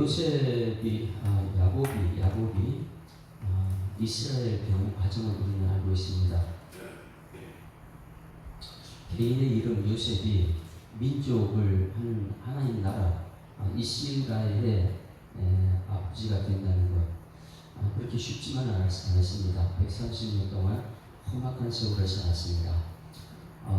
요셉이 야곱이 이스라엘 병 과정을 우리는 알고 있습니다. 개인의 이름 요셉이 민족을 하나님 나라 이스라엘의 아버지가 된다는 것, 그렇게 쉽지만은 않았습니다. 130년 동안 험악한 세월을 살았습니다.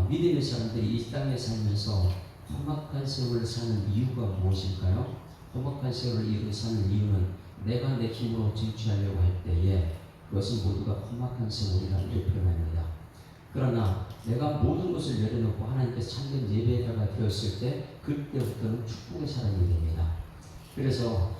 믿음의 사람들이 이 땅에 살면서 험악한 세월을 사는 이유가 무엇일까요? 험악한 세월을 사는 이유는 내가 내 힘으로 쟁취하려고 할 때에 그것은 모두가 험악한 세월이라는 표현합니다. 그러나 내가 모든 것을 내려놓고 하나님께서 참된 예배자가 되었을 때 그때부터는 축복의 사람이 됩니다. 그래서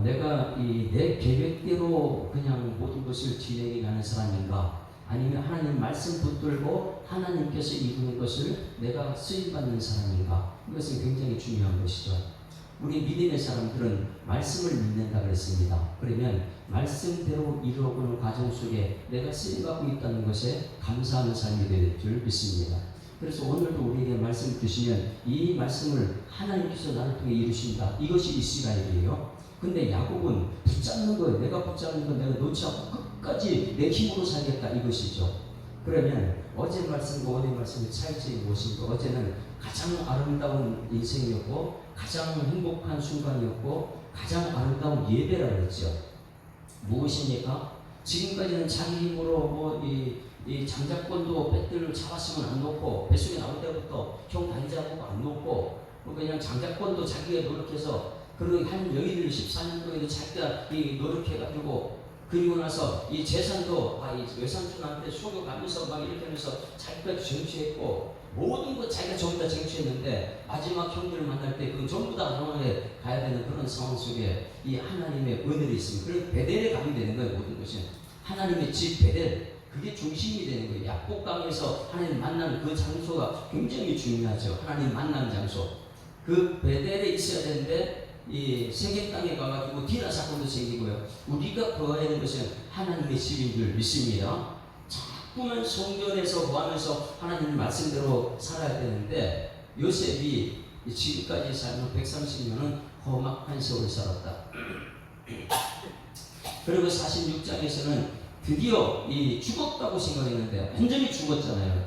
내가 내 계획대로 그냥 모든 것을 진행해 가는 사람인가, 아니면 하나님 말씀 붙들고 하나님께서 이루는 것을 내가 쓰임받는 사람인가, 이것은 굉장히 중요한 것이죠. 우리 믿음의 사람들은 말씀을 믿는다 그랬습니다. 그러면 말씀대로 이루어가는 과정 속에 내가 쓰임받고 있다는 것에 감사하는 삶이 될 줄 믿습니다. 그래서 오늘도 우리에게 말씀 주시면 이 말씀을 하나님께서 나를 통해 이루신다, 이것이 이스라엘이에요. 근데 야곱은 붙잡는 거예요. 내가 붙잡는 건 내가 놓지 않고 끝까지 내 힘으로 살겠다, 이것이죠. 그러면 어제 말씀과 오늘 말씀의 차이점이 무엇인가? 어제는 가장 아름다운 인생이었고 가장 행복한 순간이었고 가장 아름다운 예배라고 했죠. 무엇입니까? 지금까지는 자기 힘으로 이 장자권도 배들을 잡았으면 안 놓고, 뱃속에 나올 때부터 형 다니자고 안 놓고, 그냥 장자권도 자기가 노력해서, 그리고 한 여인을 14년 동안 자기가 노력해가지고, 그리고 나서 이 재산도 이 외삼촌한테 속여가면서 막 이렇게 하면서 자기가 쟁취했고, 모든 것 자기가 전부 다 쟁취했는데 마지막 형들을 만날 때 그 전부 다 상황에 가야 되는 그런 상황 속에 이 하나님의 은혜를 있습니다. 그래서 베델에 가면 되는 거예요. 모든 것이 하나님의 집 베델, 그게 중심이 되는 거예요. 야복강에서 하나님 만나는 그 장소가 굉장히 중요하죠. 하나님 만나는 장소, 그 베델에 있어야 되는데 이 세겜 땅에 가가지고 디나 사건도 생기고요. 우리가 거해야 하는 것은 하나님의 집인 줄 믿습니다. 자꾸만 성전에서 거하면서 하나님 말씀대로 살아야 되는데, 요셉이 지금까지 살면 130년은 험악한 세월을 살았다. 그리고 46장에서는 드디어 죽었다고 생각했는데 완전히 죽었잖아요.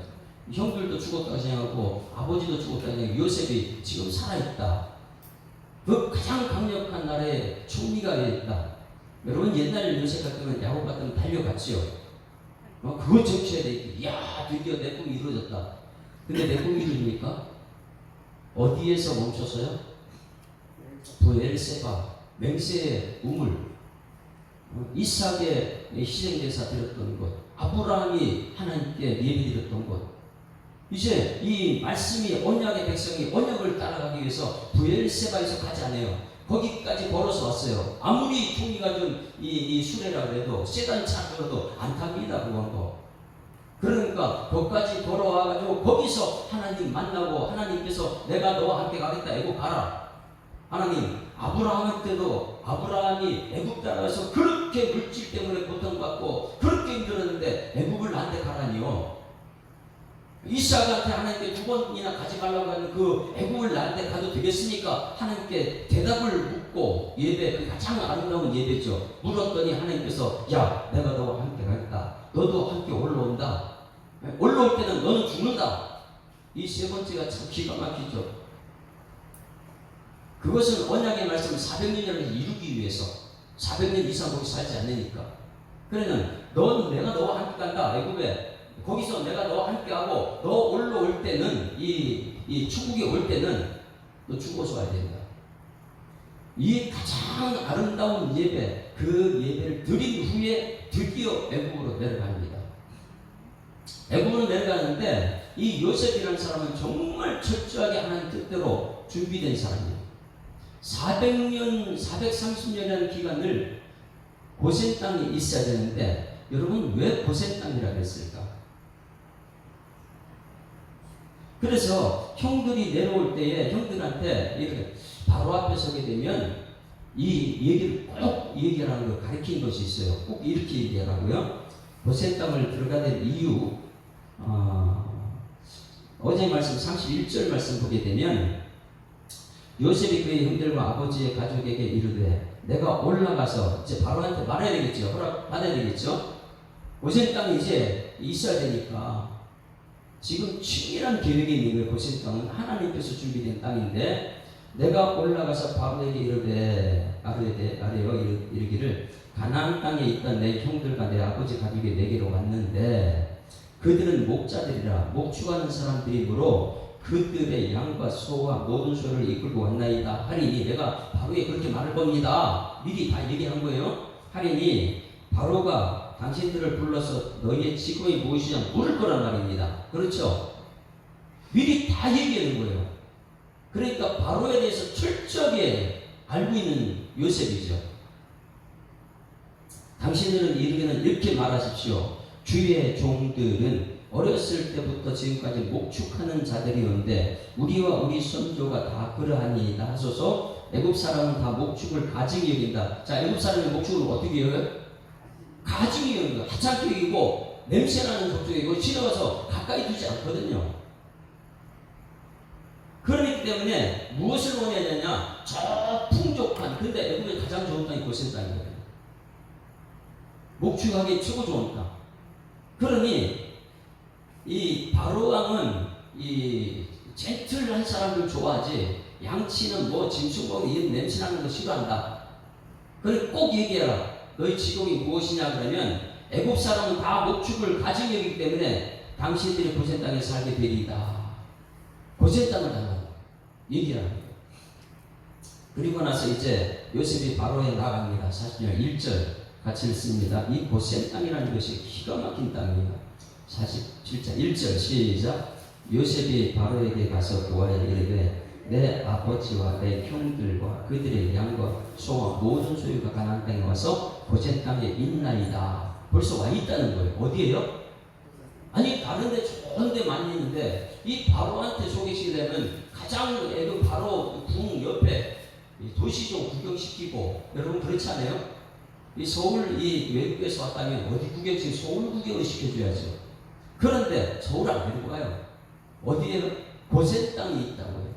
형들도 죽었다고 생각하고 아버지도 죽었다고 생각하고 요셉이 지금 살아있다. 그 가장 강력한 나라의 총리가 되었다. 여러분, 옛날 요셉 같으면 야곱 같으면 달려갔지요. 그거 쟁취해야 되겠다. 이야, 드디어 내 꿈이 이루어졌다. 근데 내 꿈이 이루어집니까? 어디에서 멈췄어요? 브엘세바, 맹세의 우물, 이삭의 희생제사 드렸던 것, 아브라함이 하나님께 예배드렸던 것, 이제 이 말씀이 언약의 백성이 언약을 따라가기 위해서 브엘세바에서 가지 않아요. 거기까지 걸어서 왔어요. 아무리 총리가 좀 이 수레라 그래도 세단 차들어도 안 탑니다. 그건 거. 그러니까 거기까지 걸어와가지고 거기서 하나님 만나고, 하나님께서 내가 너와 함께 가겠다, 애국 가라. 하나님 아브라함한테도 아브라함이 애국 따라서 그렇게 물질 때문에 고통받고 그렇게 힘들었는데 애국을 나한테 가라니요. 이삭한테 하나님께 2번이나 가지 말라고 하는 그 애국을 나한테 가도 되겠습니까? 하나님께 대답을 묻고, 예배, 그 가장 아름다운 예배죠. 물었더니 하나님께서 야, 내가 너와 함께 가겠다. 너도 함께 올라온다. 올라올 때는 너는 죽는다. 이 세 번째가 참 기가 막히죠. 그것은 언약의 말씀을 400년을 이루기 위해서, 400년 이상 거기 살지 않으니까. 그러면 내가 너와 함께 간다. 애국에 거기서 내가 너와 함께하고, 너 올라올 때는 이 축복이 올 때는 너 죽어서 와야 된다. 이 가장 아름다운 예배, 그 예배를 드린 후에 드디어 애국으로 내려갑니다. 애국으로 내려가는데 이 요셉이라는 사람은 정말 철저하게 하나님 뜻대로 준비된 사람이에요. 400년, 430년이라는 기간을 고센 땅에 있어야 되는데, 여러분 왜 고센 땅이라고 했을까? 그래서 형들이 내려올 때에 형들한테 이렇게 바로 앞에 서게 되면 이 얘기를 꼭 얘기하라는 걸 가르친 것이 있어요. 꼭 이렇게 얘기하라고요. 고센 땅을 들어가야 될 이유, 어제 말씀 31절 말씀 보게 되면 요셉이 그의 형들과 아버지의 가족에게 이르되 내가 올라가서 이제 바로한테 말해야 되겠죠. 허락 받아야 되겠죠. 고센 땅이 이제 있어야 되니까 지금 치밀한 계획이 있는 거예요. 고센 땅은 하나님께서 준비된 땅인데 내가 올라가서 바로에게 이르되 아뢰어 이르기를 가나안 땅에 있던 내 형들과 내 아버지 가족이 내게로 왔는데 그들은 목자들이라 목축하는 사람들이므로 그들의 양과 소와 모든 소를 이끌고 왔나이다 하리니 내가 바로에 그렇게 말할 겁니다. 미리 다 얘기한 거예요. 하리니 바로가 당신들을 불러서 너희의 직업이 무엇이냐 물을 거란 말입니다. 그렇죠? 미리 다 얘기하는 거예요. 그러니까 바로에 대해서 철저하게 알고 있는 요셉이죠. 당신들은 이르기는 이렇게 말하십시오. 주의 종들은 어렸을 때부터 지금까지 목축하는 자들이었는데 우리와 우리 선조가 다 그러하니이다 하소서. 애굽 사람은 다 목축을 가증히 여긴다. 자, 애굽 사람의 목축을 어떻게 여겨요? 가증히 여긴다. 하찮게 여기고 냄새나는 족속이고 지나가서 가까이 두지 않거든요. 그렇기 때문에 무엇을 원해야 되냐? 저 풍족한, 근데 애굽의 가장 좋은 땅이 고센 땅이거든요. 목축하기 최고 좋은 땅. 그러니 이 바로 왕은 이 젠틀한 사람들 좋아하지 양치는 뭐 짐승 먹이 냄새나는 거 싫어한다. 그래 꼭 얘기해라. 너희 직업이 무엇이냐 그러면 애굽 사람은 다 목축을 가증히 여기기 때문에 당신들이 고센 땅에 살게 되리이다. 고센 땅을 달라고 얘기하는 거예요. 그리고 나서 이제 요셉이 바로에 나갑니다. 40절 1절 같이 읽습니다. 이 고센 땅이라는 것이 기가 막힌 땅이에요. 47장 1절 시작. 요셉이 바로에게 가서 그와에 이르되 내 아버지와 내 형들과 그들의 양과 소와 모든 소유가 가나안 땅에 와서 고센 땅에 있나이다. 벌써 와 있다는 거예요. 어디에요? 아니 다른 데 좋은 데 많이 있는데 이 바로한테 소개시키려면 가장 애도 바로 궁 옆에 도시 좀 구경시키고. 여러분 그렇지 않아요? 이 서울 이 외국에서 왔다면 어디 구경시키고 서울 구경을 시켜줘야죠. 그런데 서울 안 데리고 가요. 어디에요? 고센 땅이 있다고요.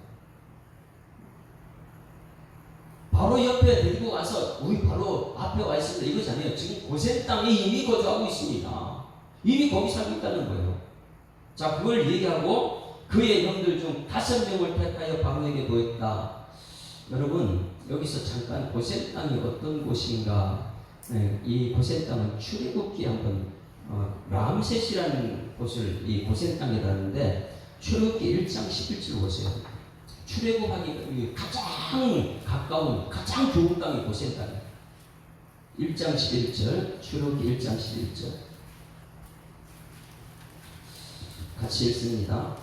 바로 옆에 데리고 가서 우리 바로 앞에 와 있습니다. 이것이 아니에요. 지금 고센 땅에 이미 거주하고 있습니다. 이미 거기 살고 있다는 거예요. 자, 그걸 얘기하고 그의 형들 중 5명을 택하여 바로에게 보였다. 여러분 여기서 잠깐 고센 땅이 어떤 곳인가. 네, 이 고센 땅은 출애굽기 한번 람셋이라는 곳을 이 고센 땅이라는데 출애굽기 1장 11절 보세요. 출애굽하기 가장 가까운 가장 좋은 땅이 고센 땅이에요. 1장 11절 출애굽기 1장 11절 같이 읽습니다.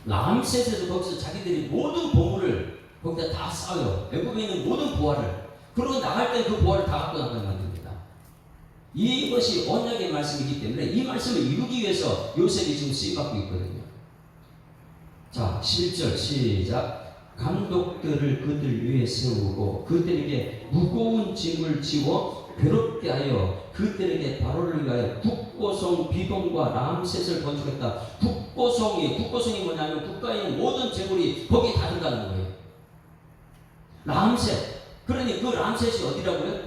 람셋에서 거기서 자기들이 모든 보물을 거기다 다 쌓아요. 애굽에 있는 모든 보화를. 그리고 나갈 때 그 보화를 다 갖고 나가는 겁니다. 이것이 언약의 말씀이기 때문에 이 말씀을 이루기 위해서 요셉이 지금 쓰임받고 있거든요. 자, 11절 시작. 감독들을 그들 위에 세우고 그들에게 무거운 짐을 지워 괴롭게 하여 그들에게 바로를 위하여 국고성 비동과 람셋을 건축했다. 국고성이 뭐냐면 국가에 있는 모든 재물이 거기에 다 들어가는 거예요. 람셋. 그러니 그 람셋이 어디라고요?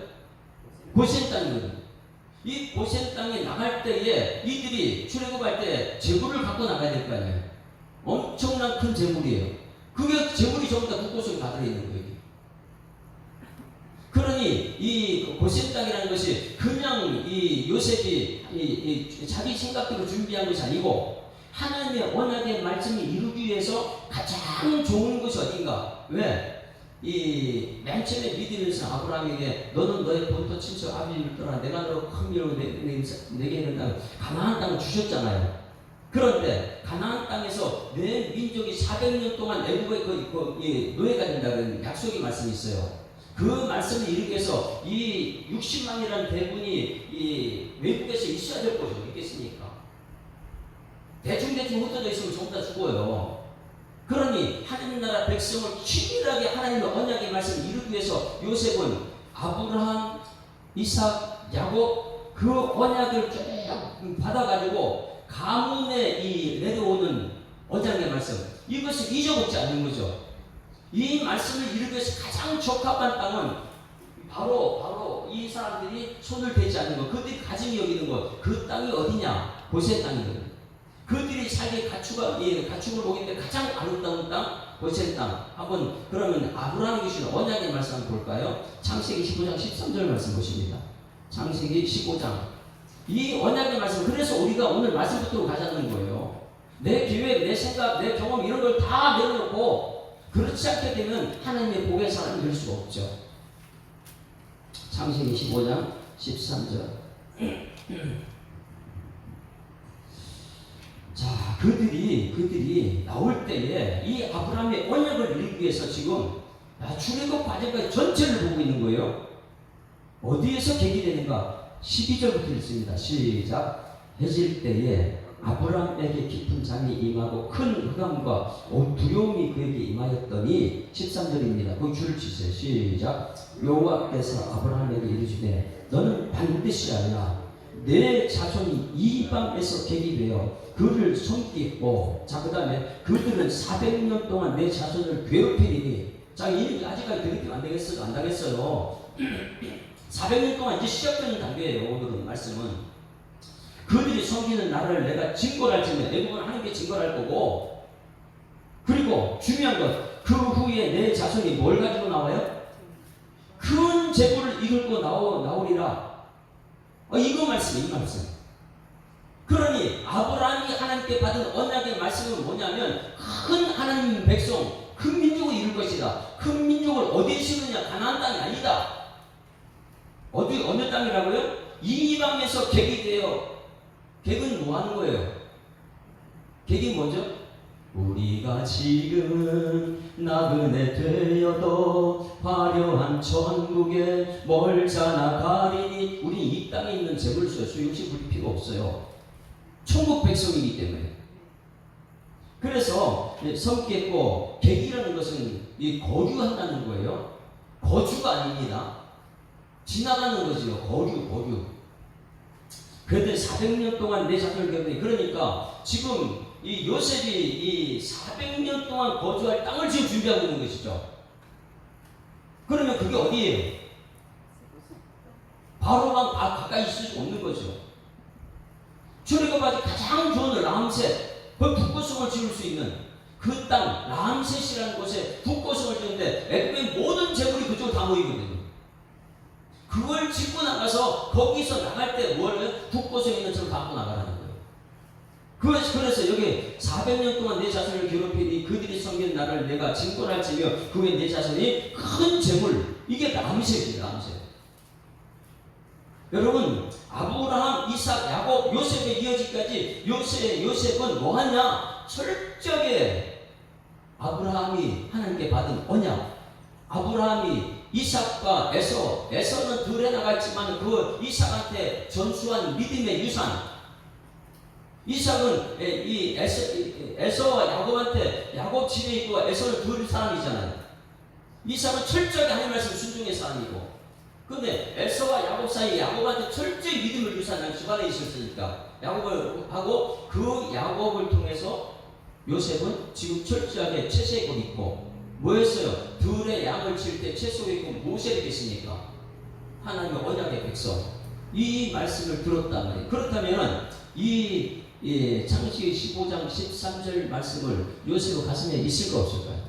고센 땅이거든요. 이 고센 땅에 나갈 때에 이들이 출애굽할 때 재물을 갖고 나가야 될 거 아니에요. 엄청난 큰 재물이에요. 그게 재물이 전부 다 국고성에 다 들어있는 거예요. 그러니 이 고센 땅이라는 것이 그냥 이 요셉이 자기 생각대로 준비한 것이 아니고 하나님의 언약의 말씀을 이루기 위해서 가장 좋은 것이 어딘가. 왜? 이 맨 처음에 믿으면서 아브라함에게 너는 너의 본토 친척 아비를 떠나 내가 너를 큰 민족으로 내게 이른다 가나안 땅을 주셨잖아요. 그런데 가나안 땅에서 내 민족이 400년 동안 애굽에 노예가 된다는 약속의 말씀이 있어요. 그 말씀을 이루기 위해서 이 60만이라는 대군이 이 외국에서 있어야 될 거죠. 있겠습니까? 대충 흩어져 있으면 전부 다 죽어요. 그러니 하나님 나라 백성을 치밀하게 하나님의 언약의 말씀을 이루기 위해서 요셉은 아브라함, 이삭, 야곱 그 언약을 쭉 받아가지고 가문에 이 내려오는 언약의 말씀 이것을 잊어먹지 않는 거죠. 이 말씀을 이루기 위해서 가장 적합한 땅은 바로 이 사람들이 손을 대지 않는 것, 그들이 가짐이 여기는 것, 그 땅이 어디냐? 고센 땅이거든요. 그들이 살기에 가축을 보기에 가장 아름다운 땅, 고센 땅. 한번 그러면 아브라함이 주신 언약의 말씀 한번 볼까요? 창세기 15장 13절 말씀 보십니다. 창세기 15장. 이 언약의 말씀, 그래서 우리가 오늘 말씀부터 가자는 거예요. 내 계획, 내 생각, 내 경험 이런 걸 다 내려놓고 그렇지 않게 되면 하나님의 복의 사람이 될 수가 없죠. 창세기 15장 13절. 자, 그들이 나올 때에 이 아브라함의 언약을 이루기 위해서 지금 출애굽 과정까지 전체를 보고 있는 거예요. 어디에서 계기되는가? 12절부터 읽습니다. 시작. 해질 때에 아브라함에게 깊은 잠이 임하고 큰 흑암과 두려움이 그에게 임하였더니 13절입니다. 거기 줄을 치세요. 시작. 여호와께서 아브라함에게 이르시되 너는 반드시 알라. 내 자손이 이방에서 계기되어 그를 섬기고, 자 그 다음에 그들은 400년 동안 내 자손을 괴롭히리니. 자, 이 아직까지 괴롭히면 안 되겠어요? 안 당했어요. 400년 동안 이제 시작되는 단계예요. 오늘은 말씀은 그들이 섬기는 나를 내가 징벌할지면, 대부분 하나님께 징벌할 거고, 그리고 중요한 것, 그 후에 내 자손이 뭘 가지고 나와요? 큰 재물을 이끌고 나오리라. 이거 말씀. 그러니 아브라함이 하나님께 받은 언약의 말씀은 뭐냐면, 큰 하나님 백성, 큰 민족을 이룰 것이다. 큰 민족을 어디에 심느냐? 가나안 땅이 아니다. 어느 땅이라고요? 이방에서 계기되어. 객은 뭐 하는 거예요? 객이 뭐죠? 우리가 지금은 나그네 되어도 화려한 천국에 멀잖아 가리니. 우리 이 땅에 있는 재물수에 수용시 부릴 필요 없어요. 천국 백성이기 때문에. 그래서 섬기겠고, 객이라는 것은 거주한다는 거예요. 거주가 아닙니다. 지나가는 거지요. 거주. 그런데 400년 동안 내 자손을 겪으니, 그러니까 지금 이 요셉이 이 400년 동안 거주할 땅을 지금 준비하고 있는 것이죠. 그러면 그게 어디예요? 바로만 가까이 있을 수 없는 거죠. 출애굽까지 가장 좋은 람셋, 그 북고성을 지을 수 있는 그 땅 람셋이라는 곳에 북고성을 지는데 애굽의 모든 재물이 그쪽으로 다 모이거든요. 그걸 짓고 나가서 거기서 나갈 때 뭐를 북고성에 있는 것처럼 갖고 나가라는 거예요. 그래서 여기 400년 동안 내 자손을 괴롭히니 그들이 섬긴 나를 내가 징벌할지며 그 후에 내 자손이 큰 재물. 이게 람셋이에요. 람셋. 여러분, 아브라함, 이삭, 야곱, 요셉에 이어지기까지 요셉은 뭐하냐? 철저하게 아브라함이 하나님께 받은 언약, 아브라함이 이삭과 에서는 들에 나갔지만 그 이삭한테 전수한 믿음의 유산. 이삭은 이 에서와 야곱한테, 야곱 집에 있고 에서는 둘 사람이잖아요. 이삭은 철저하게 하나님 말씀 순종의 사람이고, 근데 에서와 야곱 사이 야곱한테 철저히 믿음을 유산한 집안에 있었으니까 야곱을 하고, 그 야곱을 통해서 요셉은 지금 철저하게 채색을 입고 뭐 했어요? 들에 양을 칠 때 채색을 입고 무엇을 입겠습니까? 하나님의 언약의 백성. 이 말씀을 들었단 말이에요. 그렇다면 이 창세기 15장 13절 말씀을 요셉의 가슴에 있을까 없을까요?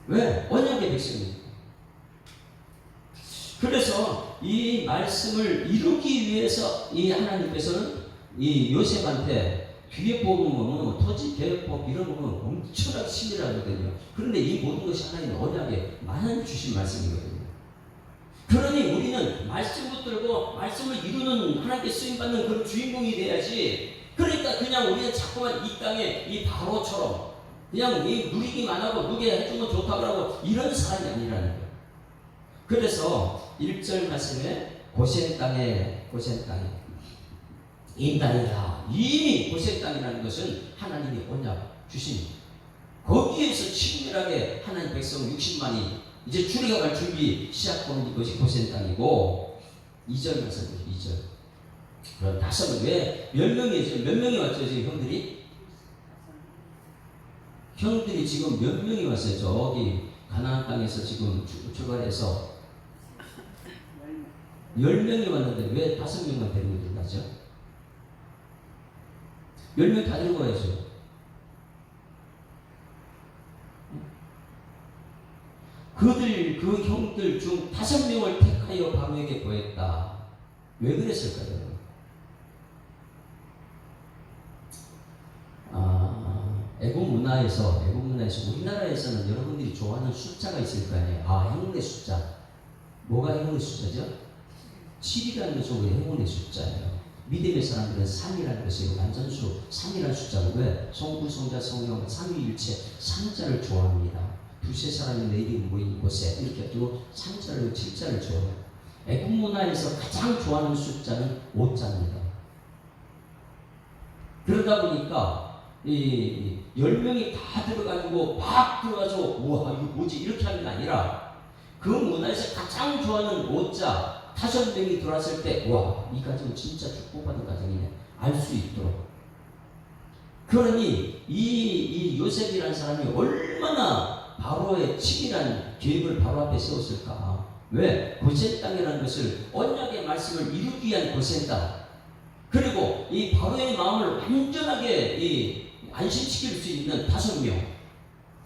왜? 언약의 백성이에요. 그래서 이 말씀을 이루기 위해서 이 하나님께서는 이 요셉한테 뒤에 보면 토지 계획법 이런 거 보면 엄청나게 치밀하거든요. 그런데 이 모든 것이 하나님의 언약에 만한 주신 말씀이거든요. 그러니 우리는 말씀 붙들고 말씀을 이루는, 하나님께 쓰임받는 그런 주인공이 돼야지. 그러니까 그냥 우리는 자꾸만 이 땅에 이 바로처럼 그냥 이 누리기만 하고 누게 해주면 좋다고 하고 이런 사람이 아니라는 거예요. 그래서 1절 말씀에 고센 땅에 인간이라. 이미 고센 땅이라는 것은 하나님이 언약 주신, 거기에서 친밀하게 하나님 백성 60만이 이제 출애굽할 준비 시작하는 것이 고센 땅이고, 2절 말씀이죠. 2절. 그럼 다섯은 왜 몇 명이 왔죠? 지금 형들이 형들이 지금 몇 명이 왔어요. 저기 가나안 땅에서 지금 출발해서 10명이 왔는데 왜 5명만 데리고 들어가죠? 10명 다 데리고 와야죠. 그 형들 중 5명을 택하여 바로에게 보냈다. 왜 그랬을까요? 애국 문화에서 우리나라에서는 여러분들이 좋아하는 숫자가 있을 거 아니에요. 행운의 숫자. 뭐가 행운의 숫자죠? 7이라는 것은 우리 행운의 숫자예요. 믿음의 사람들은 3이라는 것이 완전수 3이라는 숫자고, 왜? 성부, 성자, 성령, 삼위일체 3자를 좋아합니다. 두세 사람이 내 이름이 모인 곳에 이렇게 또 3자를 7자를 좋아해요. 애국 문화에서 가장 좋아하는 숫자는 5자입니다. 그러다 보니까 10명이 다 들어가지고 막 들어가서 우와 이거 뭐지 이렇게 하는 게 아니라, 그 문화에서 가장 좋아하는 5자 5명이 들어왔을 때 와 이 가정은 진짜 축복받은 가정이네 알 수 있도록. 그러니 이 요셉이라는 사람이 얼마나 바로의 치밀한 계획을 바로 앞에 세웠을까. 왜? 고센 땅이라는 것을 언약의 말씀을 이루기 위한 고센 땅, 그리고 이 바로의 마음을 완전하게 안심시킬 수 있는 5명,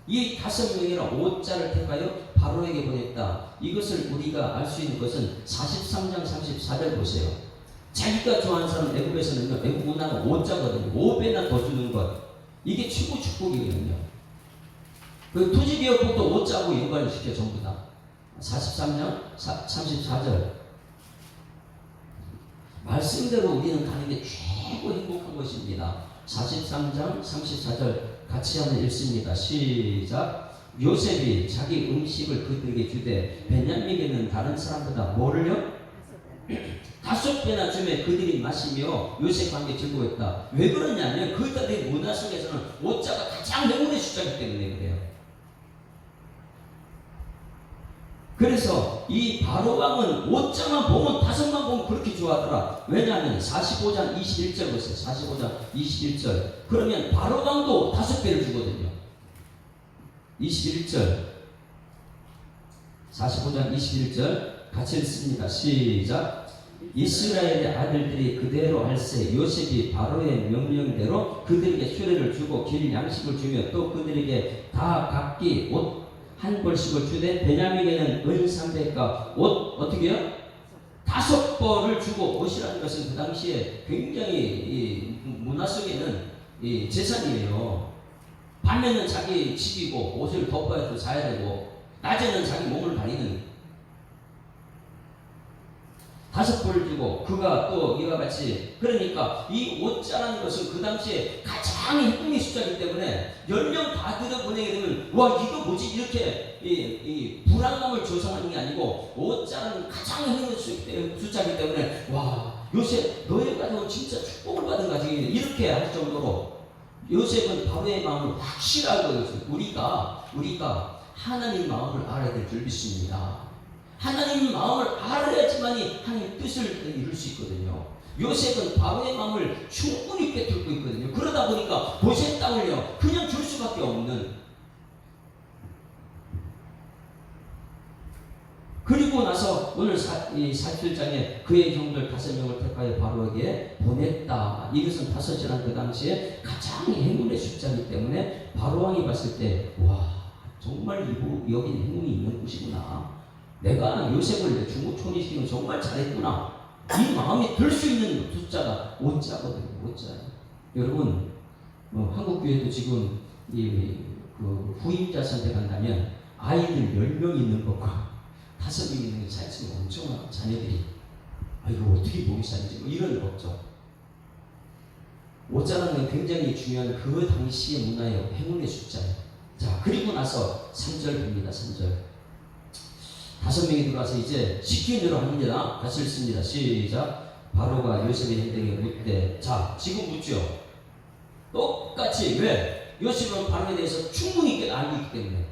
이 5명이나 5자를 택하여 바로에게 보냈다. 이것을 우리가 알 수 있는 것은 43장 34절 보세요. 자기가 좋아하는 사람, 애국에서는 애국 문화가 5자거든요. 5배나 더 주는 것, 이게 최고 축복이거든요. 그 토지개혁법도 5자하고 연관을 시켜 전부 다. 43장 34절 말씀대로 우리는 가는 게 최고 행복한 것입니다. 43장 34절 같이 한번 읽습니다. 시작. 요셉이 자기 음식을 그들에게 주되 베냐민에게는 다른 사람보다 뭐를요? 5배나 주매 그들이 마시며 요셉과 함께 즐거워했다. 왜 그러냐면 그들의 문화 속에서는 5자가 가장 행운의 숫자이기 때문에 그래요. 그래서 이 바로왕은 5자만 보면 5만 보면 그렇게 좋아하더라. 왜냐하면 45장 21절 보세요. 45장 21절. 그러면 바로왕도 5배를 주거든요. 21절 45장 21절 같이 읽습니다. 시작. 이스라엘의 아들들이 그대로 할세 요셉이 바로의 명령대로 그들에게 수레를 주고 길 양식을 주며 또 그들에게 다 각기 옷 한 벌씩을 주되 베냐민에게는 은 300가 옷 어떻게 해요? 5벌을 주고, 옷이라는 것은 그 당시에 굉장히 이 문화 속에는 이 재산이에요. 밤에는 자기 집이고 옷을 덮어야 또 자야 되고 낮에는 자기 몸을 가리는 5벌을 주고 그가 또 이와 같이, 그러니까 이 5자라는 것은 그 당시에 가장 행운의 숫자이기 때문에 10명 다 들여보내게 되면 와 이거 뭐지 이렇게 이 불안감을 조성하는 게 아니고 5자라는 가장 행운의 숫자이기 때문에 와 요셉 너의 가정은 진짜 축복을 받은 가정이네 이렇게 할 정도로 요셉은 바로의 마음을 확실하게 우리가 하나님 마음을 알아야 될 줄 믿습니다. 하나님 마음을 알아야지만이 하나님의 뜻을 이룰 수 있거든요. 요셉은 바로의 마음을 충분히 꿰뚫고 있거든요. 그러다 보니까 고센 땅을요 그냥 줄 수밖에 없는. 그리고 나서 오늘 47장에 그의 형들 5명을 택하여 바로에게 보냈다. 이것은 5이란 그 당시에 가장 행운의 숫자이기 때문에 바로왕이 봤을 때 와 정말 여기는 행운이 있는 곳이구나. 내가 요셉을 중국총리시키면 정말 잘했구나. 이 마음이 들 수 있는 숫자가 5자거든요. 5자예요. 여러분 한국교회도 지금 그 후임자 선택한다면 아이들 10명 있는 것과 5명 있는 게 차이가 엄청나고 자녀들이 이거 어떻게 보기 시작이지 이런 걱정. 5자라는 건 굉장히 중요한 그 당시의 문화의 행운의 숫자예요. 자 그리고 나서 3절 봅니다. 3절 5명이 들어와서 이제 시킨 대로 합니다. 같이 읽습니다. 시작. 바로가 요셉의 형들에게 묻되, 자 지금 묻죠. 똑같이. 왜? 요셉은 바로에 대해서 충분히 알고 있기 때문에.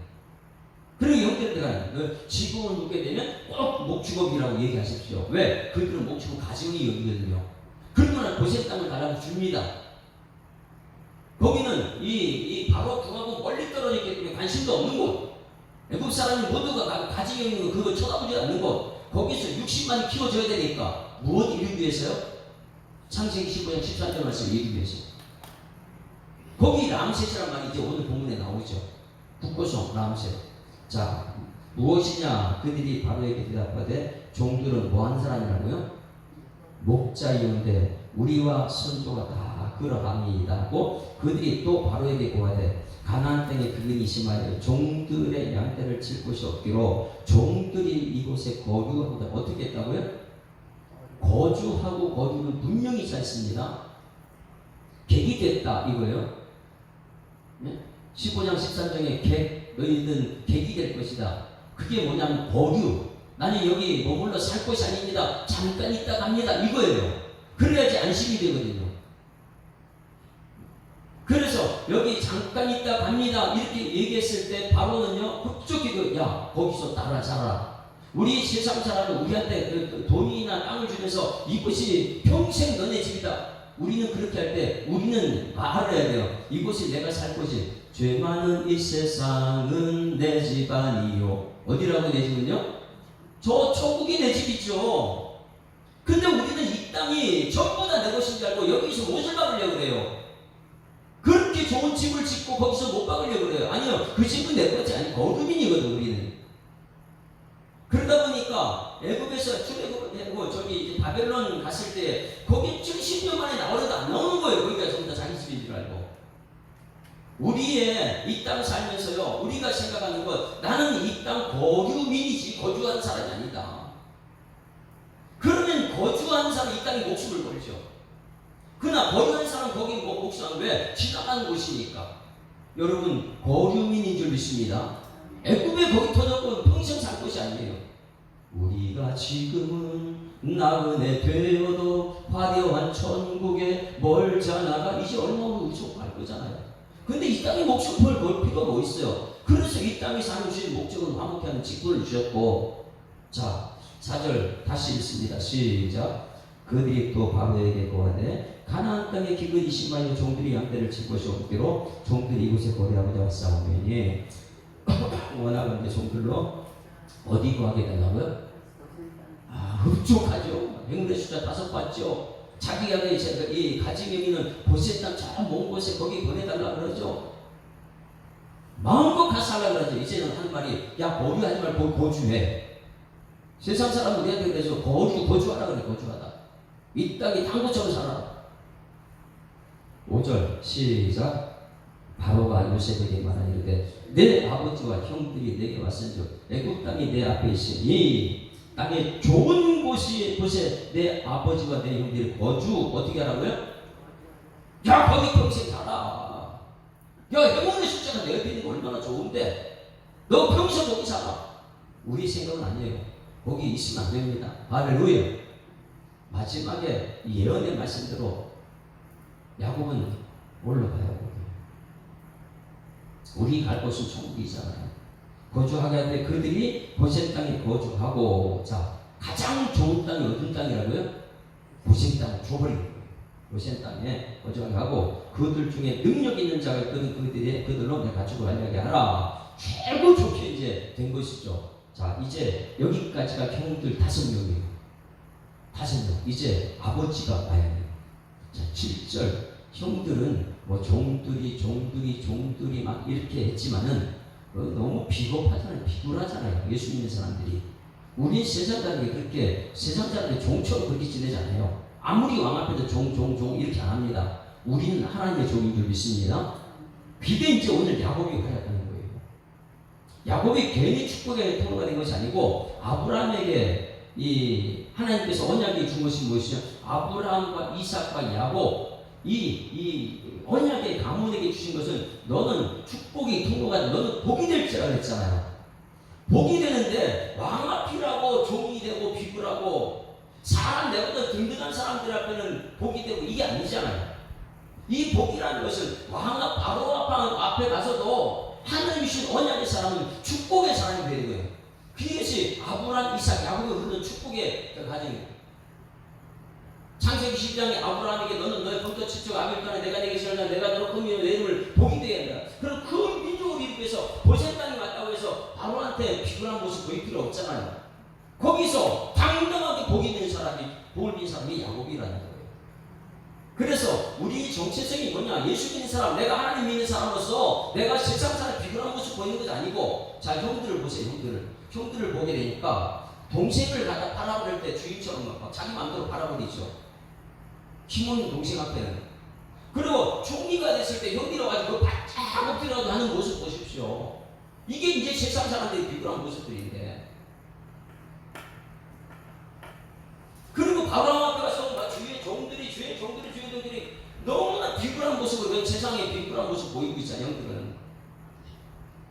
그리고 형들한테 지금을 묻게 되면 꼭 목축업이라고 얘기하십시오. 왜? 그들은 목축업 가정이 여기거든요. 그러면 고센 땅을 달라고 줍니다. 거기는 이 바로 중하고 멀리 떨어져 관심도 없는 곳, 애국 사람이 모두가 가지고 있는 거 그거 쳐다보지 않는 곳, 거기서 60만 키워줘야 되니까 무엇 이루기 위해서요? 창세기 15장 13절 말씀 이루기 위해서. 거기 람셋이란 말이 이제 오늘 본문에 나오죠. 북고성 람셋. 자, 무엇이냐? 그들이 바로에게 대답하되 종들은 뭐한 사람이라고요? 목자이온데 우리와 선조가 다 그러합니다 하고, 그들이 또 바로에게 고하되 가나안 땅에 그근이 심하여 종들의 양떼를 칠 곳이 없기로 종들이 이곳에 거주하고. 어떻게 했다고요? 거주하고 거주는 분명히 짰습니다. 객이 됐다 이거예요. 네? 15장 13장에 너희는 객이 될 것이다. 그게 뭐냐면 거주. 나는 여기 머물러 살 것이 아닙니다. 잠깐 있다 갑니다 이거예요. 그래야지 안심이 되거든요. 그래서 여기 잠깐 있다 갑니다 이렇게 얘기했을 때 바로는요 흡족히 야 거기서 따라 자라. 우리 세상 사람은 우리한테 돈이나 땅을 주면서 이곳이 평생 너네 집이다. 우리는 그렇게 할 때 우리는 말을 해야 돼요. 이곳이 내가 살 곳이, 죄 많은 이 세상은 내 집 아니요. 어디라고 내 집은요? 저 천국이 내 집이죠. 근데 우리는 이 땅이 전부 다 내 것인 줄 알고 여기서 못을 박으려고 그래요. 그렇게 좋은 집을 짓고 거기서 못 박으려고 그래요. 아니요, 그 집은 내 것이 아니고 거주민이거든 우리는. 그러다 보니까 애굽에서 출애굽하고 저기 이제 바벨론 갔을 때 거기 70년 만에 나오려도 안 나오는 거예요. 거기가 전부 다 자기 집인 줄 알고. 우리의 이 땅 살면서요, 우리가 생각하는 것, 나는 이 땅 거주민이지 거주한 사람이 아니다. 그러면 거주한 사람 이 땅에 목숨을 걸죠. 그러나 거주한 사람 거기 목숨은 왜? 지나가는 곳이니까. 여러분 거주민인 줄 믿습니다. 애굽에 거기 터졌고 평생 살 곳이 아니에요. 우리가 지금은 나그네 되어도 화려한 천국에 멀자 나가 이제 얼마 후에 우주로 갈 거잖아요. 근데 이 땅에 목숨을 걸 필요가 뭐 있어요? 그래서 이 땅에 사는 주신 목적은 화목케 하는 직분을 주셨고. 자, 4절 다시 읽습니다. 시작. 그들이 또 바로에게 고하되 가나안 땅에 기근이 심하여 종들이 양떼를 칠 것이 없기로 종들이 이곳에 거래하고자 왔사오매니. 원하는 종들로 어디 구하게 되냐고요? 흡족하죠. 행운의 숫자 5 받죠. 자기가 이 가지명이는 보셋 땅 저 먼 곳에 거기 보내달라 그러죠. 마음껏 가서 하려고 그러죠. 이제는 하는 말이 야 거주하지 말고 거주해. 세상 사람은 우리한테 그래서 거주하라 그래. 거주하다. 이 땅이 딴 곳처럼 살아라. 5절 시작. 바로가 요셉에게 말하니되 내 아버지와 형들이 내게 왔은즉 애굽 땅이 내 앞에 있으니 땅에 좋은 곳에 내 아버지와 내 형들이 거주. 어떻게 하라고요? 야 거기 평생 살아. 야 행운의 숫자가 내 옆에 있는 거 얼마나 좋은데 너 평생 거기 살아. 우리 생각은 아니에요. 거기 있으면 안 됩니다. 할렐루야. 마지막에 예언의 말씀대로 야곱은 올라가요. 우리 갈 곳은 천국이잖아요. 거주하게 할 때 그들이 보셋 땅에 거주하고. 자, 가장 좋은 땅이 어떤 땅이라고요? 보셋 땅을 줘버린 거예요. 보셋 땅에 거주하게 하고 그들 중에 능력 있는 자가 있거든. 그들로 내가 가지고 가려게 하라. 최고 좋게 이제 된 것이죠. 자, 이제 여기까지가 형들 5명이에요. 5명. 이제 아버지가 와야 돼요. 자, 7절. 형들은 뭐 종들이 막 이렇게 했지만은 너무 비겁하잖아요. 비굴하잖아요. 예수 믿는 사람들이. 우리 세상 사람들이 그렇게 세상 사람들이 종처럼 그렇게 지내지 않아요. 아무리 왕 앞에도 종 이렇게 안 합니다. 우리는 하나님의 종인 줄 믿습니다. 그게 이제 오늘 야곱이 하였다는 거예요. 야곱이 괜히 축복의 통로가 된 것이 아니고 아브라함에게 이 하나님께서 언약이 준 것이 무엇이냐? 아브라함과 이삭과 야곱 이 언약의 가문에게 주신 것은 너는 축복의 통로가 너는 복이 될지라 그랬잖아요. 복이 되는데 왕 앞이라고 종이 되고 비굴하고 사람 내보다 든든한 사람들 앞에는 복이 되고 이게 아니잖아요. 이 복이라는 것은 왕 앞 바로 앞에 가서도 하나님이 주신 언약의 사람은 축복의 사람이 되는 거예요. 그것이 아브라함, 이삭, 야곱이 얻은 축복의 가정이에요. 창세기 12장에 아브라함에게 너는 너의 본토 칠족 아밀간에 내가 내게 시원한 내가 너로 금이며 내 이름을 복이 되게 한다. 그럼 그 민족을 이루기 위해서 보셋 바로한테 비굴한 모습 보일 필요 없잖아요. 거기서 당당하게 복이 있는 사람이, 복을 빈 사람이 야곱이라는 거예요. 그래서 우리 정체성이 뭐냐? 예수 믿는 사람, 내가 하나님 믿는 사람으로서 내가 세상 사람 비굴한 모습 보이는 것이 아니고, 자, 형들을 보세요. 형들을 보게 되니까 동생을 갖다 바라볼 때 주인처럼 막 자기 마음대로 바라버리죠. 힘없는 동생 앞에는. 그리고 총리가 됐을 때 형이라 가지고 바짝 엎드려도 하는 모습 보십시오. 이게 이제 세상 사람들이 비굴한 모습들인데. 그리고 바로 앞에 가서 주의 종들이 너무나 비굴한 모습을, 세상에 비굴한 모습 보이고 있잖아요. 형들은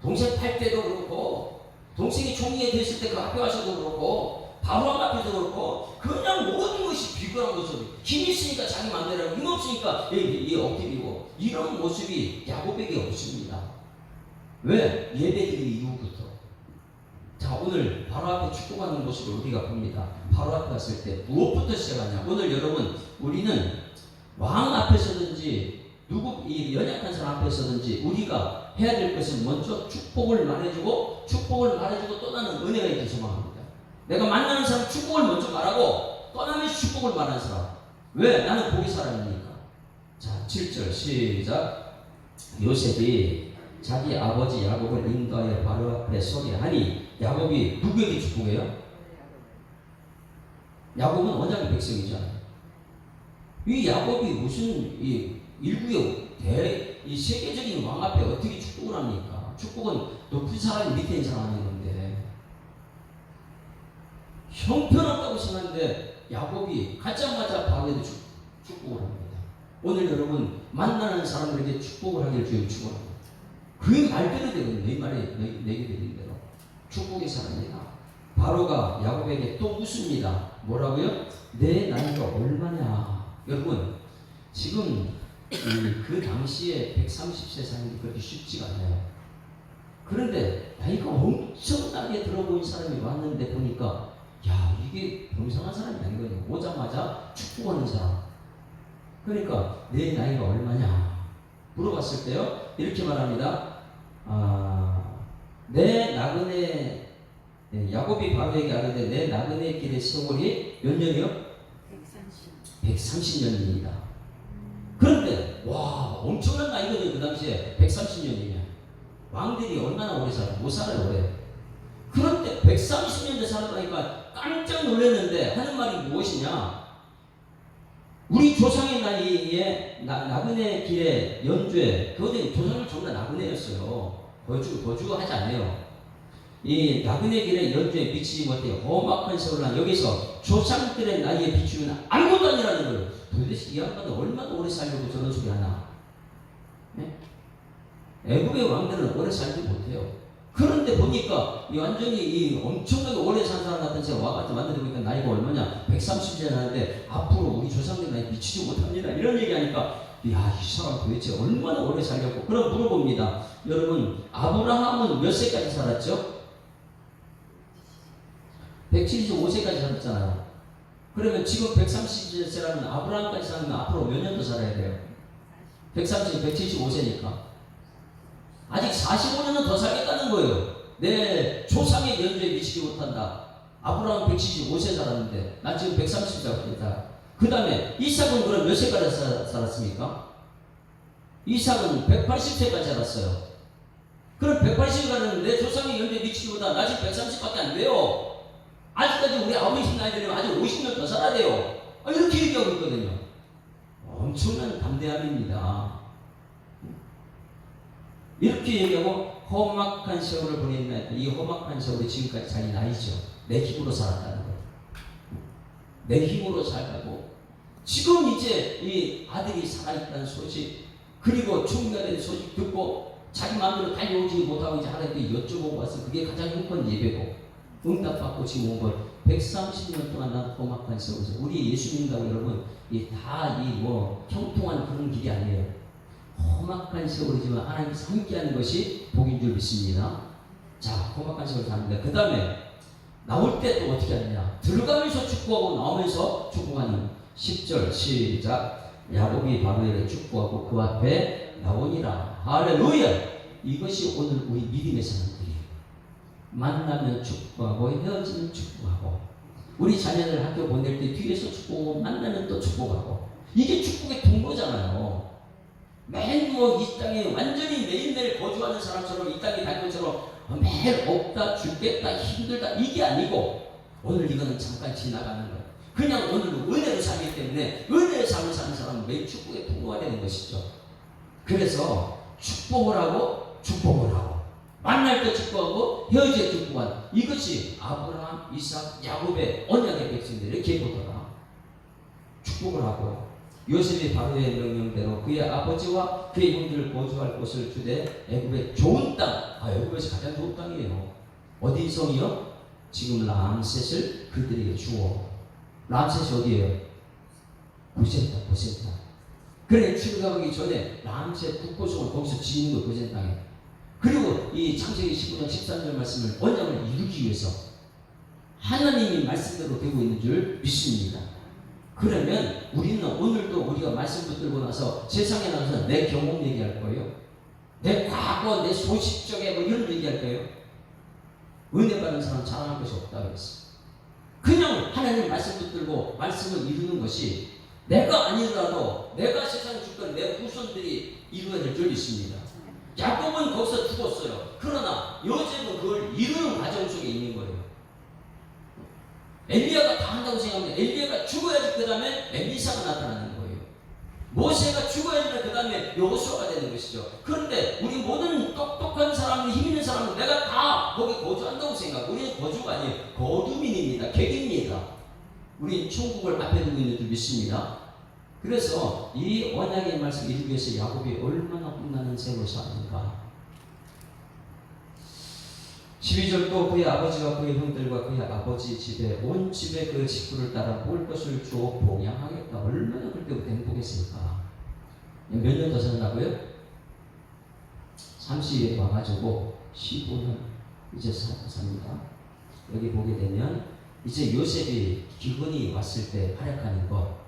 동생 팔 때도 그렇고, 동생이 총리가 됐을 때 그 앞에 가서도 그렇고, 바로 앞에도 그렇고, 그냥 모든 것이 비굴한 모습. 힘 있으니까 자기 마음대로 하고, 힘 없으니까 엎드리고, 이런 모습이 야곱에게 없습니다. 왜? 예배드린 이후부터. 자, 오늘 바로 앞에 축복하는 모습을 우리가 봅니다. 바로 앞에 갔을 때 무엇부터 시작하냐? 오늘 여러분, 우리는 왕 앞에서든지 이 연약한 사람 앞에서든지 우리가 해야 될 것은 먼저 축복을 말해주고 떠나는 은혜가 있길 소망합니다. 내가 만나는 사람 축복을 먼저 말하고 떠나면서 축복을 말하는 사람. 왜? 나는 복의 사람이니까. 자, 7절 시작. 요셉이 자기 아버지 야곱을 인도하여 바로 앞에 서게 하니, 야곱이 누구에게 축복해요? 야곱은 원작의 백성이잖아요. 이 야곱이 무슨 이 일구의 이 세계적인 왕 앞에 어떻게 축복을 합니까? 축복은 높은 사람이 밑에 있는 사람이 하는 건데, 형편없다고 생각하는데 야곱이 가자마자 바로에도 축복을 합니다. 오늘 여러분 만나는 사람들에게 축복을 하기를 주여 축원합니다. 그 말대로 되거든요. 내 말에 내게 드린 대로 축복의 사람이다. 바로가 야곱에게 또 묻습니다. 뭐라고요? 내 나이가 얼마냐? 여러분 지금 그 당시에 130세 사는 게 그렇게 쉽지가 않아요. 그런데 나이가 엄청나게 들어 보인 사람이 왔는데 보니까, 야, 이게 평상한 사람이 아니거든요. 오자마자 축복하는 사람. 그러니까 내 나이가 얼마냐 물어봤을 때요, 이렇게 말합니다. 내 나그네, 야곱이 바로에게 하는데 내 나그네 길의 세월이 몇 년이요? 130년입니다. 그런데 와, 엄청난 나이거든요. 그 당시에 130년이면 왕들이 얼마나 오래 살아요? 못 살아요, 오래. 그런데 130년대 살았다니까 깜짝 놀랐는데 하는 말이 무엇이냐? 우리 조상의 나이에 나그네 길의 연주에, 그거는 조상을 전부 다 나그네였어요. 거주 하지 않아요. 이 나그네 길의 연주에 미치지 못해 험악한 세월을 여기서 조상들의 나이에 비추면 아무것도 아니라는 걸. 도대체 이 양반은 얼마나 오래 살려고 저런 소리 하나? 네? 애국의 왕들은 오래 살지 못해요. 그런데 보니까 완전히 이 엄청나게 오래 산 사람 같은 제가 와가지고 만들어보니까 나이가 얼마냐? 130년 하는데 앞으로 우리 조상들 나이 미치지 못합니다. 이런 얘기하니까, 야, 이 사람 도대체 얼마나 오래 살렸고. 그럼 물어봅니다. 여러분, 아브라함은 몇 세까지 살았죠? 175세까지 살았잖아요. 그러면 지금 130세라면 아브라함까지 살면 앞으로 몇 년 더 살아야 돼요? 175세니까 아직 45년은 더 살겠다는 거예요. 내 조상의 연주에 미치지 못한다. 아브라함 175세 살았는데 난 지금 130세 살았다. 그 다음에 이삭은 그럼 몇 세까지 살았습니까? 이삭은 180세까지 살았어요. 그럼 180세 가는 내 조상의 연주에 미치지 못한다. 나 지금 130밖에 안 돼요. 아직까지 우리 아버지 나이 되면 아직 50년 더 살아야 돼요. 이렇게 얘기하고 있거든요. 엄청난 담대함입니다. 이렇게 얘기하고 험악한 세월을 보냈나. 이 험악한 세월이 지금까지 자기 나이죠. 내 힘으로 살았다는 거예요. 내 힘으로 살다고 지금 이제 이 아들이 살아있다는 소식, 그리고 총리가 된 소식 듣고 자기 마음대로 달려오지 못하고 이제 하나님께 여쭤보고 와서 그게 가장 행복한 예배고, 응답받고 지금 온 걸 130년 동안 난 험악한 세월에서. 우리 예수 믿는다고 여러분 다 형통한 그런 길이 아니에요. 험악한 세월이지만 하나님께서 함께하는 것이 복인 줄 믿습니다. 자, 험악한 세월 사는데 그 다음에 나올 때 또 어떻게 하느냐? 들어가면서 축복하고 나오면서 축복하는. 10절 시작. 야곱이 바로에게 축복하고 그 앞에 나오니라. 할렐루야. 이것이 오늘 우리 믿음의 사람들이에요. 만나면 축복하고 헤어지면 축복하고, 우리 자녀들 학교 보낼 때 뒤에서 축복하고 만나면 또 축복하고, 이게 축복의 통로잖아요. 매일 뭐 이 땅에 완전히 매일매일 거주하는 사람처럼 이 땅에 갈 것처럼 매일 없다 죽겠다 힘들다 이게 아니고, 오늘 이거는 잠깐 지나가는 거예요. 그냥 오늘도 은혜로 살기 때문에 은혜의 삶을 사는 사람은 매일 축복의 통로가 되는 것이죠. 그래서 축복을 하고 축복을 하고, 만날 때 축복하고 헤어질 때 축복한, 이것이 아브라함, 이삭, 야곱의 언약의 백성들의 계보더라. 축복을 하고, 요셉이 바로의 명령대로 그의 아버지와 그의 형들을 거주할 곳을 주되 애굽의 좋은 땅, 애굽에서 가장 좋은 땅이에요. 어디 성이요? 지금 람셋을 그들에게 주어. 람셋이 어디예요? 고센 땅, 고센 땅. 그래, 출애굽하기 전에 람셋 국보성을 거기서 지은 거, 고센 땅에. 그리고 이 창세기 19장 13절 말씀을, 언약을 이루기 위해서 하나님이 말씀대로 되고 있는 줄 믿습니다. 그러면 우리는 오늘도 우리가 말씀 붙들고 나서 세상에 나가서 내 경험 얘기할 거예요. 내 과거, 내 소식적에 뭐 이런 얘기할 거예요. 은혜 받은 사람 자랑할 것이 없다 그랬어. 그냥 하나님 말씀 붙들고 말씀을 이루는 것이, 내가 아니더라도 내가 세상에 죽던 내 후손들이 이루어야 될 줄 믿습니다. 야곱은 거기서 죽었어요. 그러나 요셉은 그걸 이루는 과정 속에 있는 거예요. 엘리야가 다 한다고 생각하면 엘리야가 죽어야지 그 다음에 엘리사가 나타나는 거예요. 모세가 죽어야지 그 다음에 여호수아가 되는 것이죠. 그런데 우리 모든 똑똑한 사람, 힘 있는 사람은 내가 다 거기 거주한다고 생각하고, 우리는 거주가 아니에요. 거두민입니다. 객입니다. 우리는 천국을 앞에 두고 있는 줄 믿습니다. 그래서 이 언약의 말씀 이루기 위해서 야곱이 얼마나 빛나는 세월이 아닌가. 12절, 또 그의 아버지와 그의 형들과 그의 아버지 집에 온 집에 그 식구를 따라 먹을 것을 주어 봉양하겠다. 얼마나 그때부터 행복했을까. 몇 년 더 산다고요? 30에 와가지고 15년 이제 삽니다. 여기 보게 되면 이제 요셉이 기근이 왔을 때 활약하는 것,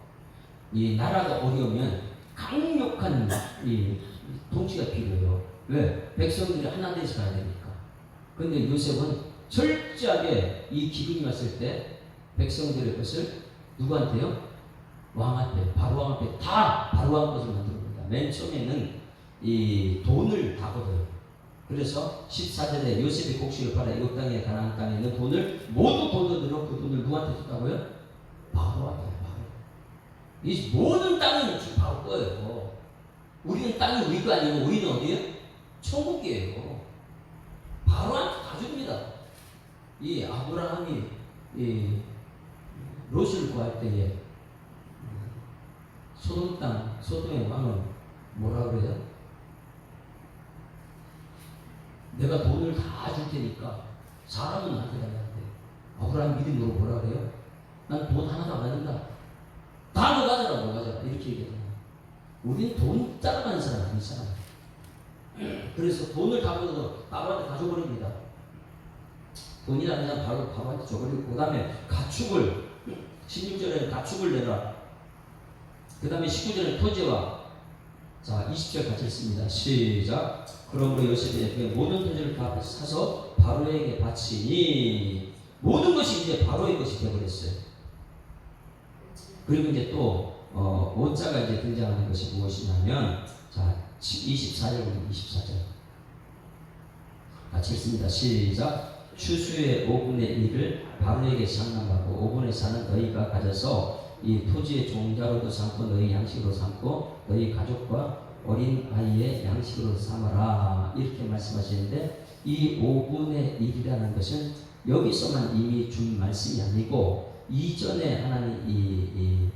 이 나라가 어려우면 강력한 이 통치가 필요해요. 왜? 백성들이 하나 돼서 가야 되니까. 그런데 요셉은 철저하게 이 기근이 왔을 때 백성들의 것을 누구한테요? 왕한테, 바로왕 앞에 다 바로왕 것을 만들어봅니다. 맨 처음에는 이 돈을 다 걷어요. 그래서 14절에 요셉이 곡식을 팔아 애굽 땅에 가나안 땅에 있는 돈을 모두 걷어들여 그 돈을 누구한테 줬다고요? 바로한테. 이 모든 땅은 지금 바로 거예요. 우리는 땅이 우리가 아니고 우리는 어디에요? 천국이에요. 바로한테 다 줍니다. 이 아브라함이 이 롯을 구할 때에 소돔 땅, 소돔의 왕은 뭐라 그래요? 내가 돈을 다 줄 테니까 사람은 나한테 달라는데, 아브라함 믿음으로 뭐라 그래요? 난 돈 하나도 안 가진다. 다 너 가져라, 너 가져라. 이렇게 얘기해요. 우리는 돈 따라가는 사람 아니잖아. 그래서 돈을 다 걷어서 바로한테 가져버립니다. 돈이 아니라 바로한테 줘버리고, 그 다음에 가축을, 16절에 가축을 내라. 그 다음에 19절에 토지와, 자 20절 같이 읽습니다. 시작. 그러므로 요셉이 모든 토지를 다 사서 바로에게 바치니, 모든 것이 이제 바로의 것이 되어버렸어요. 그리고 이제 또 오자가 이제 등장하는 것이 무엇이냐면, 자 24절부터 24절 같이 읽습니다. 시작. 추수의 5분의 1을 바로에게 상납하고 5분의 4는 너희가 가져서 이 토지의 종자로도 삼고 너희 양식으로 삼고 너희 가족과 어린 아이의 양식으로 삼아라. 이렇게 말씀하시는데, 이 5분의 1이라는 것은 여기서만 이미 준 말씀이 아니고, 이전에 하나님 이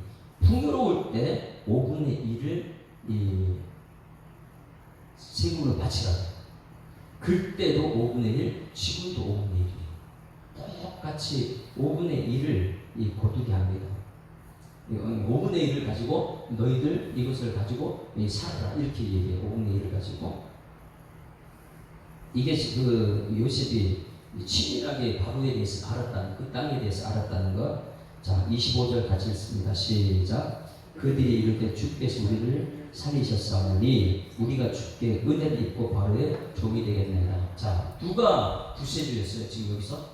풍요로울 때 5분의 1을 이 세금으로 바치라. 그때도 5분의 1, 지금도 5분의 1이에요. 똑같이 5분의 1을 거두게 합니다. 5분의 1을 가지고 너희들 이것을 가지고 살아라. 이렇게 얘기해요. 5분의 1을 가지고. 이게 그 요셉이 치밀하게 바로에 대해서 알았다는, 그 땅에 대해서 알았다는 것. 자 25절 같이 읽습니다. 시작. 그들이 이르되 주께서 우리를 살리셨사오니 우리가 주께 은혜를 입고 바로의 종이 되겠나이다. 자, 누가 구세주였어요? 지금 여기서?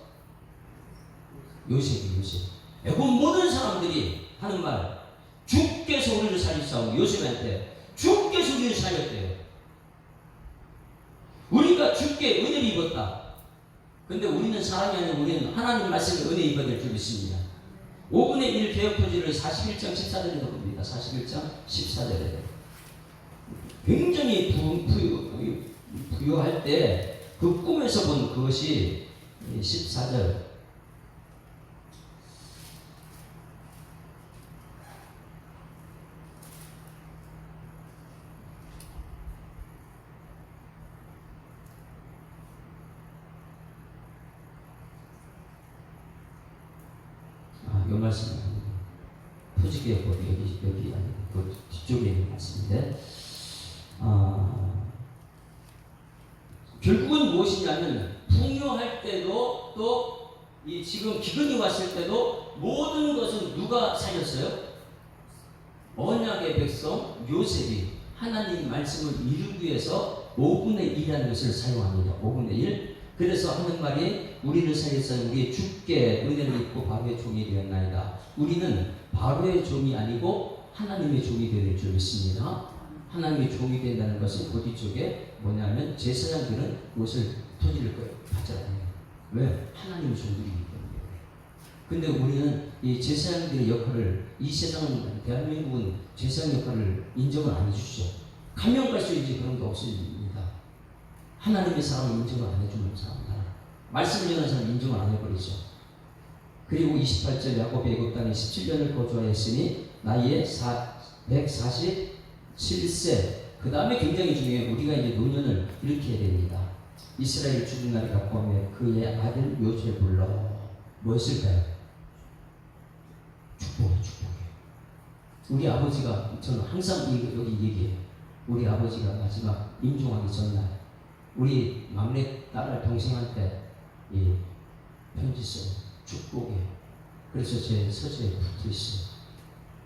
요셉이. 그 모든 사람들이 하는 말, 주께서 우리를 살리셨사오니 요셉한테 주께서 우리를 살렸대요. 우리가 주께 은혜를 입었다. 근데 우리는 사람이 아니라 우리는 하나님 말씀에 은혜 입어야 될 줄 믿습니다. 5분의 1 개혁표지를 41장 14절에 봅니다. 41장 14절에 굉장히 부유할 때 그 꿈에서 본 그것이 14절. 이 말씀은 표지개혁법이 여기 아니고 그 뒤쪽에 있는 말씀인데, 결국은 무엇이냐면 풍요할 때도 또 이 지금 기근이 왔을 때도 모든 것은 누가 살렸어요? 언약의 백성 요셉이 하나님 말씀을 이루기 위해서 5분의 1이라는 것을 사용합니다. 5분의 1. 그래서 하는 말이 우리를 살렸사오니 우리의 주께 은혜를 입고 바로의 종이 되었나이다. 우리는 바로의 종이 아니고 하나님의 종이 되어야 될 줄 믿습니다. 하나님의 종이 된다는 것은 그 뒤쪽에 뭐냐면 제사장들은 그것을 토지를 받잖아요. 왜? 하나님의 종들이기 때문에. 근데 우리는 이 제사장들의 역할을, 이 세상은, 대한민국은 제사장 역할을 인정을 안 해주시죠. 가면 갈수록 이제 그런 게 없습니다. 하나님의 사람을 인정을 안 해주는 사람들, 말씀을 전하는 사람 인정을 안 해버리죠. 그리고 28절 야곱이 애굽 땅에 17년을 거주하였으니 나이에 147세. 그 다음에 굉장히 중요해요. 우리가 이제 노년을 이렇게 해야 됩니다. 이스라엘 죽은 날이 가까우면 그의 아들 요셉을 불러 뭐였을까요? 축복이에요. 우리 아버지가, 저는 항상 여기 얘기해요. 우리 아버지가 마지막 임종하기 전날 우리 막내 딸 동생한테 이 편지 써요. 축복이에요. 그래서 제 서재에 붙어 있어요.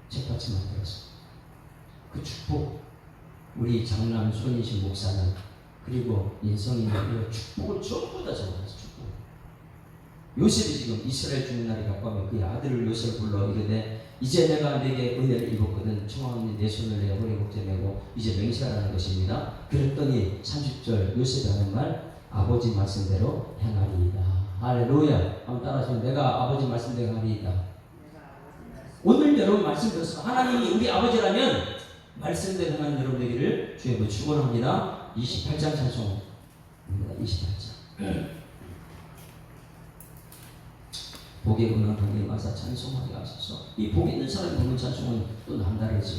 책받침 만들어서. 그 축복, 우리 장남 손인식 목사는, 그리고 인성이는 축복을 전부 다 적어놨어요. 축복. 요셉이 지금 이스라엘 죽는 날이 가까우면 그의 아들을 요셉을 불러 이르되 이제 내가 내게 은혜를 입었거든 청하오니 내 손을 내 허리 복제 메고 이제 맹세하라는 것입니다. 그랬더니 30절 요셉이 하는 말, 아버지 말씀대로 행하리이다. 할렐루야. 한번 따라하시면, 내가 아버지 말씀대로 행하리이다. 오늘 여러분 말씀 들었어. 하나님이 우리 아버지라면 말씀대로 행하는 여러분 되기를 주의 축원합니다. 28장 찬송입니다. 28장. 복에 근한 하나님 와서 찬송하게 하소서. 이 복에 있는 사람이 부르는 찬송은 또 남다르죠.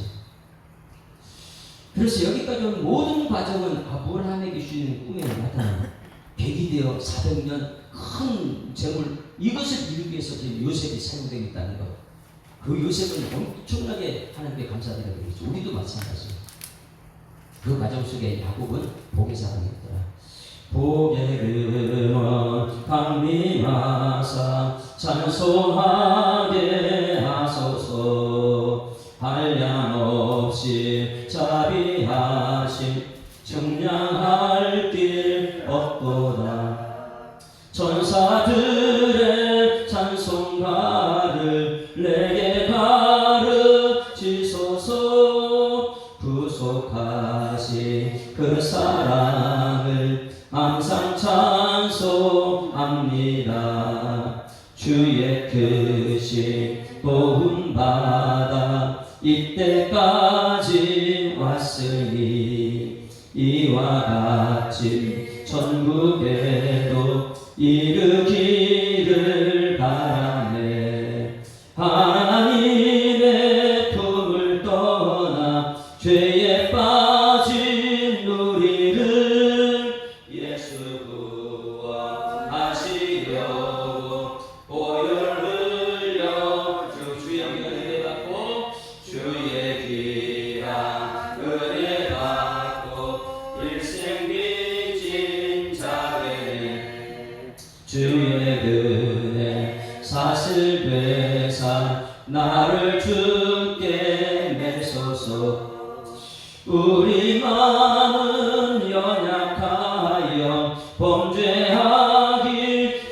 그래서 여기까지 온 모든 과정은 아브라함에게 주시는 꿈에 나타나는 계기 되어 400년 큰 재물, 이것을 이루기 위해서 지금 요셉이 사용되고 있다는 것. 그 요셉은 엄청나게 하나님께 감사드려야 되겠죠. 우리도 마찬가지예요. 그 과정 속에 야곱은 복의 사람이었더라. 복의 근원 강림하사 찬송하게 하소서. 한량없이 자비하신 청량할 길 없도다. 천사들의 찬송가를 내게 가르치소서. 구속하신 그 사랑을 항상 찬송합니다. 주의 크신 도움받아 이때까지 왔으니 이와 같이 천국에도 이르기를 바라네. 하나님의 품을 떠나 죄에 빠진 우리를 예수 구원하시려고 보혈 흘려 주의 은혜 받고 주의 귀한 은혜 받고 일생 빚진 자에게 주의 은혜 사슬 되사 나를 주께 매소서. 우리 마음은 연약하여 범죄하기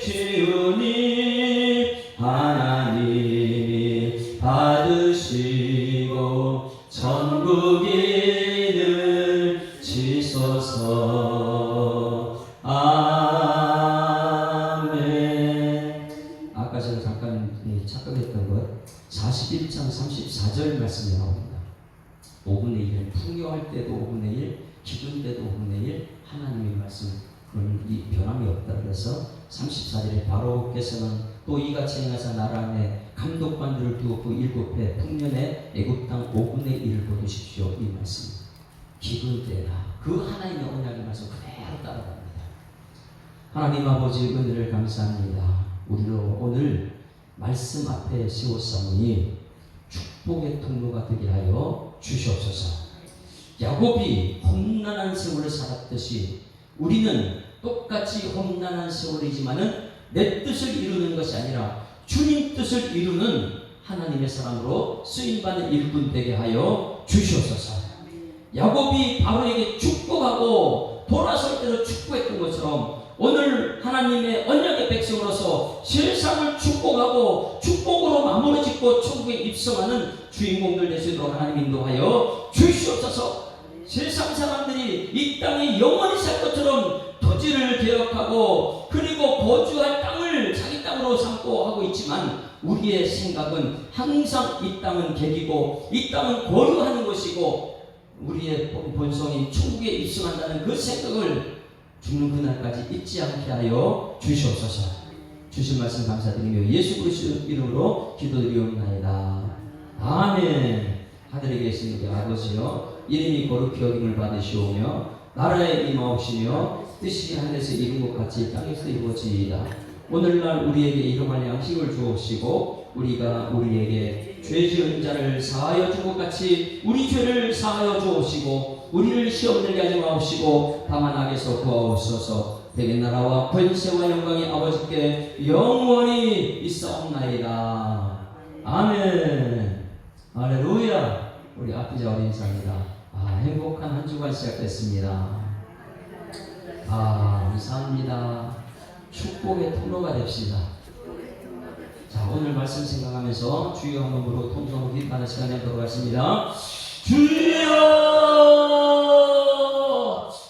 쉬우니 하나님이 받으시고 천국인을 지소서. 아멘. 아까 제가 잠깐 착각했던 것 41장 34절 말씀이 나옵니다. 5분의 1, 풍요할 때도 5분의 1, 기도할 때도 5분의 1, 하나님의 말씀, 그런 이 변함이 없다. 그래서 34절에 바로께서는 또 이같이 행하사 나라 안에 감독관들을 두었고 7해 풍년에 애굽 땅 5분의 1을 거두십시오. 이 말씀. 기도할 때나 그 하나님의 언약의 말씀 그대로 따라갑니다. 하나님 아버지 은혜를 감사합니다. 우리로 오늘 말씀 앞에 세웠사오니 축복의 통로가 되게 하여 주시옵소서. 야곱이 험난한 세월을 살았듯이 우리는 똑같이 험난한 세월이지만은 내 뜻을 이루는 것이 아니라 주님 뜻을 이루는 하나님의 사람으로 쓰임받는 일꾼 되게 하여 주시옵소서. 야곱이 바로에게 축복하고 돌아설 때도 축복했던 것처럼 오늘 하나님의 언약의 백성으로서 세상을 축복하고 축복으로 마무리 짓고 천국에 입성하는 주인공들 되시도록 하나님 인도하여 주시옵소서. 세상 사람들이 이 땅에 영원히 살 것처럼 토지를 개혁하고 그리고 거주할 땅을 자기 땅으로 삼고 하고 있지만 우리의 생각은 항상 이 땅은 객이고 이 땅은 거류하는 것이고 우리의 본성인 천국에 입성한다는 그 생각을 죽는 그날까지 잊지 않게 하여 주시옵소서. 주신 말씀 감사드리며 예수 그리스도 이름으로 기도드리옵나이다. 아멘. 하늘에 계신 우리 아버지여, 이름이 거룩히 여김을 받으시오며 나라에 임하옵시며 뜻이 하늘에서 이룬 것 같이 땅에서 이루어지이다. 오늘날 우리에게 일용할 양식을 주옵시고 우리가 우리에게 죄 지은 자를 사하여 준 것 같이 우리 죄를 사하여 주옵시고 우리를 시험 들게 하지 마옵시고 다만 악에서 구하옵소서. 대개 나라와 권세와 영광이 아버지께 영원히 있사옵나이다. 아멘. 할렐루야. 우리 아프자 어린 상이다. 행복한 한 주간 시작됐습니다. 감사합니다. 축복의 통로가 됩시다. 자, 오늘 말씀 생각하면서 주여 한 번으로 통성으로 기도하는 시간에 하도록 하겠습니다. 주여,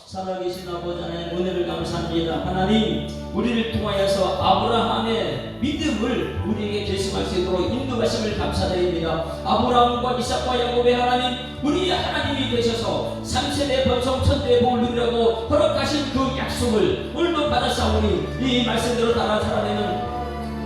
살아계신 아버지 하나님 은혜를 감사합니다. 하나님, 우리를 통하여서 아브라함의 믿음을 우리에게 계승할 수 있도록 인도하심을 감사드립니다. 아브라함과 이삭과 야곱의 하나님, 우리의 하나님이 되셔서 3세대 번성 천대의 복을 누리라고 허락하신 그 약속을 오늘도 받았사오니 이 말씀대로 따라 살아내는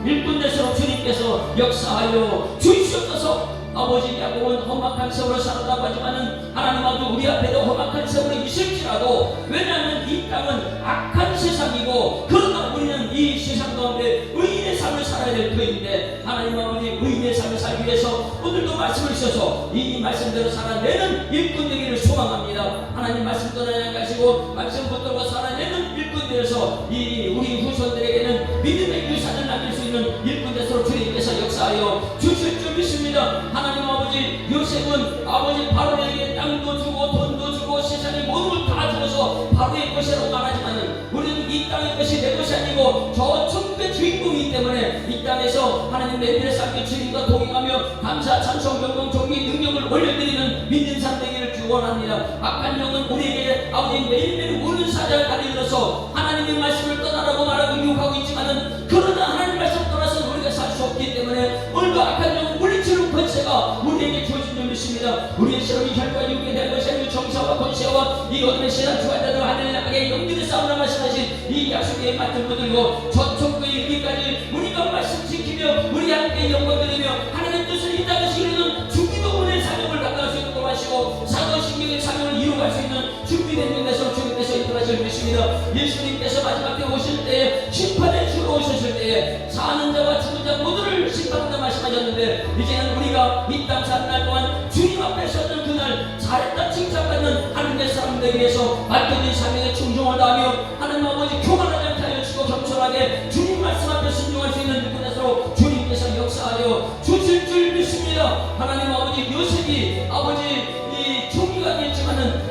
일꾼 되시도록 주님께서 역사하여 주시옵소서. 아버지, 야곱은 험악한 세월을 살았다고 하지만은 하나님 아버지, 우리 앞에도 험악한 세월이 있을지라도, 왜냐하면 이 땅은 악한 세상이고 그러나 우리는 이 세상 가운데 의인의 삶을 살아야 될 터인데, 하나님 아버지, 의인의 삶을 살기 위해서 오늘도 말씀을 주셔서 이 말씀대로 살아내는 일꾼 되기를 소망합니다. 하나님 말씀 떠나지 마시고 말씀 붙들고 살아내는 일꾼 되어서 이 우리 후손들에게는 믿음의 유산을 남길 수 있는 일꾼 되도록 주님께서 역사하여 주실 줄 믿습니다. 하나님 아버지, 요셉은 아버지 바로에게 땅도 주고 돈도 주고 세상의 모든 걸 다 주어서 바로의 것이라고 말하지만 우리는 이 땅의 것이 내 것이 아니고 저 천국의 주인공이기 때문에 이 땅에서 하나님 내일의 삶의 주님과 동행하며 감사, 찬송, 경공, 존귀, 능력을 올려드리는 믿는 삶 되기를 축원합니다. 악한 영은 우리에게 아버지 매일매일 우는 사자를 가리들어서 하나님의 말씀을 떠나라고 말하고 유혹하고 있지만은, 그러나 하나님 말씀 떠나서 우리가 살 수 없기 때문에 오늘도 악한 영은 물리치는 권세가 우리에게 주어진 줄 믿습니다. 우리의 실험이 결과 유혹에 대한 것이 아니고 정사와 권세와 이 어둠의 신앙 주관자들 하늘의 악의 영들의 싸움을 말씀하신 이 약속의 말씀 붙들고 저 천국에 이르기까지 우리가 말씀 지키며 우리 함께 영광 드리며 하나님의 뜻을 이 땅에서 이루는 중기도문의 사명을 감당할 수 있도록 하시고 사도신경의 사명을 이루어갈 수 있는 준비된 영에서 주님께서 인도하실 것입니다. 예수님께서 마지막 때 오실 때에 심판의 주로 오셨을 때에 사는 자와 죽은 자 모두를 심판한다 말씀하셨는데, 이제는 우리가 이 땅 사는 날 동안 주님 앞에 서는 그날 잘했다 칭찬받는 하나님의 사람들에게 위해서 맡겨진 사명에 충성을 다하며 하나님 아버지 교만하지 않게 하여 주시고 겸손하게 주님 말씀 앞에 순종할 수 있는 일꾼에서 주님께서 역사하여 주실 줄 믿습니다. 하나님 아버지, 요셉이 아버지 이 총리가 됐지만은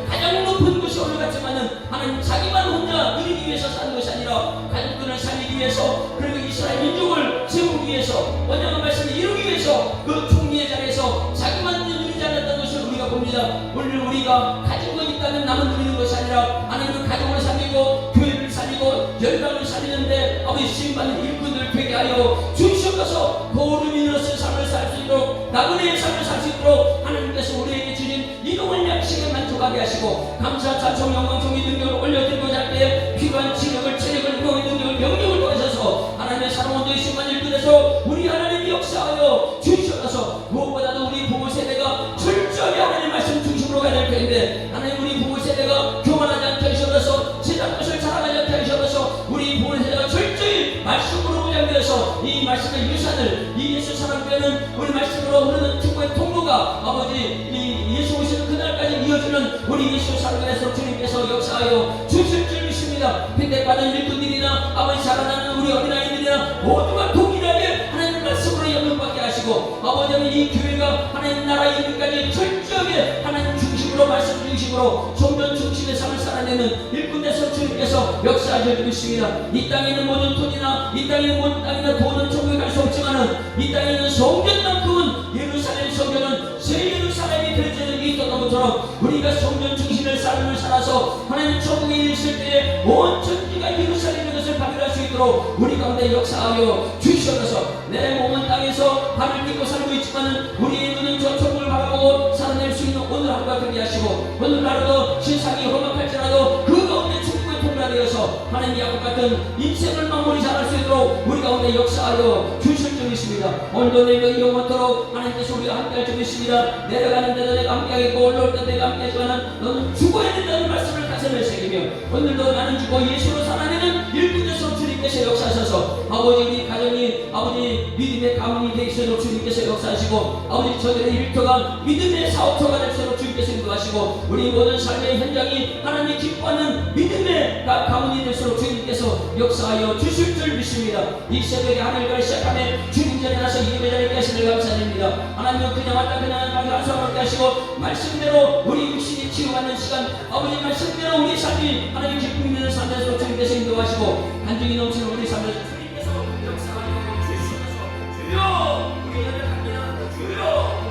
주십니다. 가족들을 살리기 위해서, 그리고 이스라엘 민족을 세우기 위해서, 언약의 말씀을 이루기 위해서 그 총리의 자리에서 자기만 누리지 않았다는 것을 우리가 봅니다. 오늘 우리가 가진 것 있다면 남은 누리는 것이 아니라 하나님은 가족을 살리고 교회를 살리고 열방을 살리는데 아버지 쓰임받는 일꾼들 되게 하여 주시옵소서. 거룩 인으로서 삶을 살 수 있도록, 나그네의 삶을 살 수 있도록 하나님께서 우리에게 주신 이동을 양식에 만족하게 하시고, 감사 찬송 영광 종의 능력을 올려드리고자 할 때에 필요한 지력을, 체력을, 운동의 능력을, 명령을 통하셔서 하나님의 사랑 온전히 심만 일꾼에서 우리 하나님이 역사하여 주시옵소서. 무엇보다도 우리 부모 세대가 철저히 하나님의 말씀 중심으로 가야 될 텐데, 하나님 우리 부모 세대가 교만하지 않게 하셔서, 제자 것을 자랑하지 않게 하셔서 우리 부모 세대가 철저히 말씀으로 무장되어서 이 말씀의 유산을, 이 예수 사랑되는 우리 말씀으로 흐르는 축복의 통로가 아버지 이 예수 오시는 그날까지 이어지는 우리 예수 사랑에서 주님께서 역사하여 주실 줄 믿습니다. 빈대받은 일꾼들이나 아버지 자라나는 우리 어린아이들이나 모두가 동일하게 하나님 말씀으로 영광받게 하시고, 아버지 이 교회가 하나님 나라 이름까지 철저하게 하나님 중심으로, 말씀 중심으로 성전 중심의 삶을 살아내는 일꾼에서 주님께서 역사하실 줄 믿습니다. 이 땅에 있는 모든 돈이나 이 땅에 있는 모든 땅이나 돈은 천국에 갈 수 없지만은 이 땅에 있는 성전만큼은, 예루살렘 성전은 새 예루살렘이 될 때는 있었던 것처럼 우리가 성전 중심의 삶을 살아서 하나님 천국에 있을 때에 온 천지가 예루살렘인 것을 발견할 수 있도록 우리 가운데 역사하여 주시옵소서. 내 몸은 땅에서 발을 딛고 살고 있지만은 우리의 눈은 저 천국을 바라보고 살아낼 수 있는 오늘 하루가 되게 하시고, 오늘 하루도 세상이 험악할지라도 그 가운데 축복의 통로가 되어서 하나님 야곱 같은 인생을 마무리 잘할 수 있도록 우리 가운데 역사하여 주실 줄 믿습니다. 오늘도 내일도 영원토록 하나님께서 우리가 함께할 줄 믿습니다. 내려가는 데도 내가 함께하겠고 올라올 때도 내가 함께하지만 너는 죽어야 된다는 말씀을 가슴에 새기며, 오늘도 나는 죽고 예수로 살아내는 일꾼에서 주님께서 역사하셔서 아버지 우리 가정이 아버지 믿음의 가문이 되시도록 주님께서 역사하시고, 아버지 저들의 일터가 믿음의 사업터가 되시도록 주님께서 인도하시고, 우리 모든 삶의 현장이 하나님 기뻐하는 믿음의 가문이 되시도록 주님께서 역사하여 주실 줄 믿습니다. 이 새벽에 하늘을 시작하며 주님 전에 나서 예배 자리에 계시를 감사드립니다. 하나님은 그냥 왔다 그냥 가게 안성하게 하시고, 말씀대로 우리 육신이 치유받는 시간, 아버지 말씀대로 우리 삶이 하나님 기쁨 있는 삶에서 주님께서 인도하시고, 간증이 넘치는 우리 삶에서 주님께서 역사하여 주시옵소서. 주여 우리 연약합니다. 주여